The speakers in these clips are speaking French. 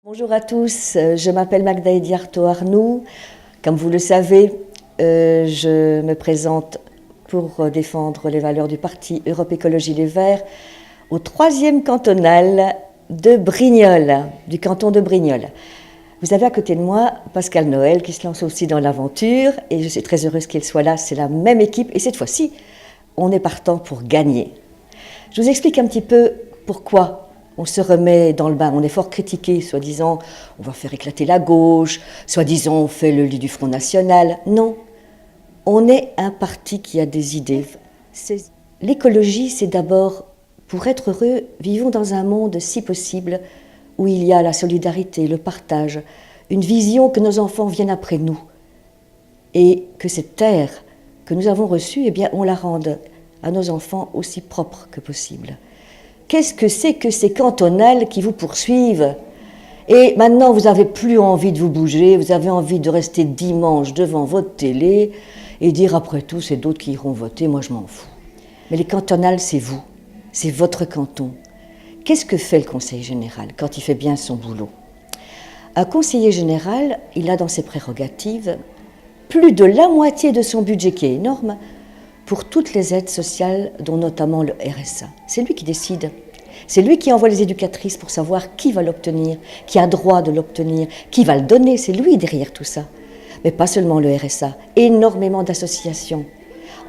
Bonjour à tous, je m'appelle Magda Ediarto-Arnoux. Comme vous le savez, je me présente pour défendre les valeurs du parti Europe Écologie Les Verts au 3e cantonal de Brignoles, du canton de Brignoles. Vous avez à côté de moi Pascal Noël qui se lance aussi dans l'aventure et je suis très heureuse qu'il soit là, c'est la même équipe et cette fois-ci, on est partant pour gagner. Je vous explique un petit peu pourquoi on se remet dans le bain. On est fort critiqué, soi-disant on va faire éclater la gauche, soi-disant on fait le lit du Front National. Non, on est un parti qui a des idées. L'écologie, c'est d'abord, pour être heureux, vivons dans un monde, si possible, où il y a la solidarité, le partage, une vision que nos enfants viennent après nous. Et que cette terre que nous avons reçue, eh bien, on la rende à nos enfants aussi propre que possible. Qu'est-ce que c'est que ces cantonales qui vous poursuivent? Et maintenant, vous n'avez plus envie de vous bouger, vous avez envie de rester dimanche devant votre télé et dire après tout, c'est d'autres qui iront voter, moi je m'en fous. Mais les cantonales, c'est vous, c'est votre canton. Qu'est-ce que fait le conseil général quand il fait bien son boulot? Un conseiller général, il a dans ses prérogatives plus de la moitié de son budget qui est énorme pour toutes les aides sociales, dont notamment le RSA. C'est lui qui décide. C'est lui qui envoie les éducatrices pour savoir qui va l'obtenir, qui a droit de l'obtenir, qui va le donner. C'est lui derrière tout ça. Mais pas seulement le RSA, énormément d'associations.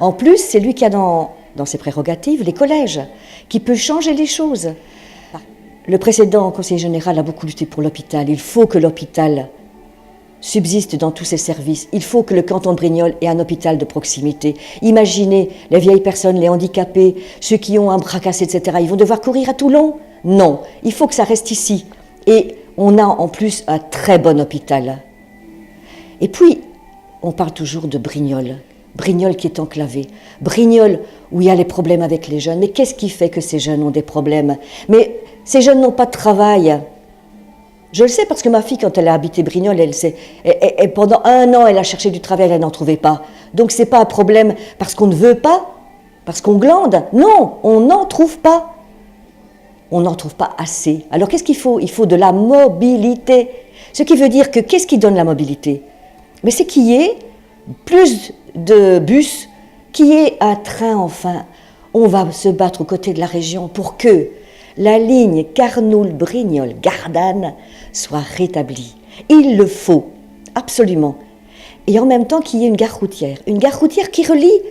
En plus, c'est lui qui a dans ses prérogatives les collèges, qui peut changer les choses. Le précédent conseiller général a beaucoup lutté pour l'hôpital. Il faut que l'hôpital subsiste dans tous ses services. Il faut que le canton de Brignoles ait un hôpital de proximité. Imaginez les vieilles personnes, les handicapés, ceux qui ont un bras cassé, etc. Ils vont devoir courir à Toulon? Non, il faut que ça reste ici. Et on a en plus un très bon hôpital. Et puis, on parle toujours de Brignoles. Brignoles qui est enclavé. Brignoles où il y a les problèmes avec les jeunes. Mais qu'est-ce qui fait que ces jeunes ont des problèmes? Mais ces jeunes n'ont pas de travail. Je le sais parce que ma fille, quand elle a habité Brignoles, pendant 1 an, elle a cherché du travail, elle n'en trouvait pas. Donc c'est pas un problème parce qu'on ne veut pas, parce qu'on glande. Non, on n'en trouve pas. On n'en trouve pas assez. Alors qu'est-ce qu'il faut? Il faut de la mobilité. Ce qui veut dire que qu'est-ce qui donne la mobilité? Mais c'est qu'il y ait plus de bus, qu'il y ait un train enfin. On va se battre aux côtés de la région pour que la ligne Carnoul-Brignoles-Gardanne soit rétablie. Il le faut, absolument. Et en même temps qu'il y ait une gare routière qui relie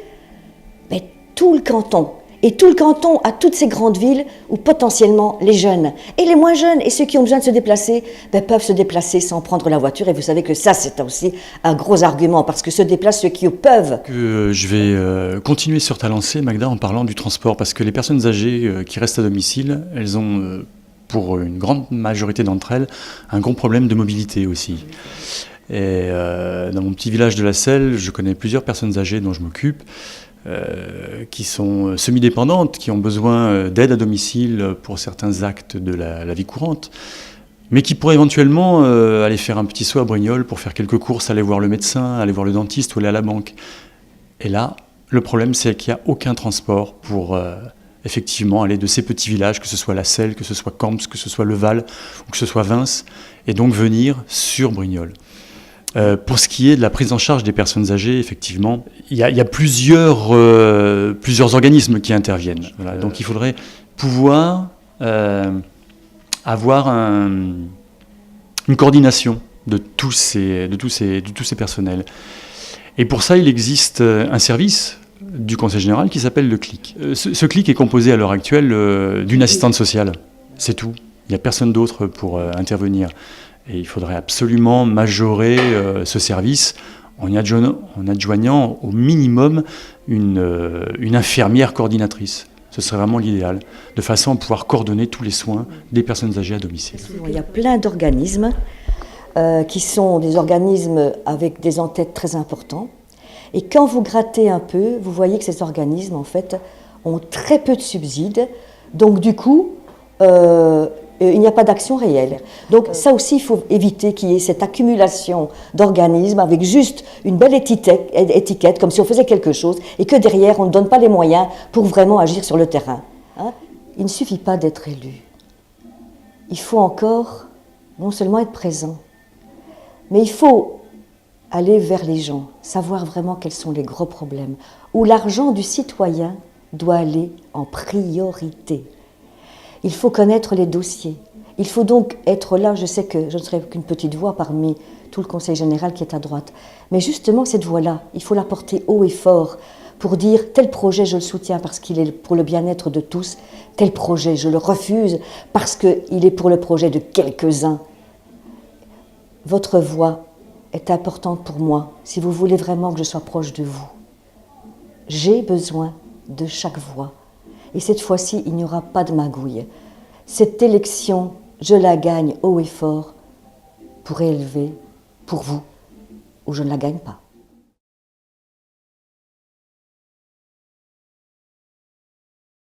tout le canton. Et tout le canton à toutes ces grandes villes où potentiellement les jeunes et les moins jeunes et ceux qui ont besoin de se déplacer peuvent se déplacer sans prendre la voiture. Et vous savez que ça, c'est aussi un gros argument parce que se déplacent ceux qui peuvent. Je vais continuer sur ta lancée, Magda, en parlant du transport parce que les personnes âgées qui restent à domicile, elles ont, pour une grande majorité d'entre elles, un gros problème de mobilité aussi. Et dans mon petit village de la Selle, je connais plusieurs personnes âgées dont je m'occupe, qui sont semi-dépendantes, qui ont besoin d'aide à domicile pour certains actes de la vie courante, mais qui pourraient éventuellement aller faire un petit saut à Brignoles pour faire quelques courses, aller voir le médecin, aller voir le dentiste ou aller à la banque. Et là, le problème, c'est qu'il n'y a aucun transport pour effectivement aller de ces petits villages, que ce soit la Selle, que ce soit Camps, que ce soit Le Val ou que ce soit Vins, et donc venir sur Brignoles. Pour ce qui est de la prise en charge des personnes âgées, effectivement, il y a plusieurs organismes qui interviennent. Voilà. Donc il faudrait pouvoir avoir une coordination de tous ces personnels. Et pour ça, il existe un service du Conseil général qui s'appelle le CLIC. Ce CLIC est composé à l'heure actuelle d'une assistante sociale. C'est tout. Il n'y a personne d'autre pour intervenir. Et il faudrait absolument majorer ce service en adjoignant au minimum une infirmière coordinatrice. Ce serait vraiment l'idéal, de façon à pouvoir coordonner tous les soins des personnes âgées à domicile. Il y a plein d'organismes qui sont des organismes avec des en-têtes très importants. Et quand vous grattez un peu, vous voyez que ces organismes, en fait, ont très peu de subsides. Donc du coup, il n'y a pas d'action réelle. Donc ça aussi, il faut éviter qu'il y ait cette accumulation d'organismes avec juste une belle étiquette, comme si on faisait quelque chose, et que derrière, on ne donne pas les moyens pour vraiment agir sur le terrain. Il ne suffit pas d'être élu. Il faut encore non seulement être présent, mais il faut aller vers les gens, savoir vraiment quels sont les gros problèmes, où l'argent du citoyen doit aller en priorité. Il faut connaître les dossiers. Il faut donc être là, je sais que je ne serai qu'une petite voix parmi tout le Conseil général qui est à droite, mais justement cette voix-là, il faut la porter haut et fort pour dire tel projet je le soutiens parce qu'il est pour le bien-être de tous, tel projet je le refuse parce qu'il est pour le projet de quelques-uns. Votre voix est importante pour moi si vous voulez vraiment que je sois proche de vous. J'ai besoin de chaque voix. Et cette fois-ci, il n'y aura pas de magouille. Cette élection, je la gagne haut et fort pour élever, pour vous, ou je ne la gagne pas.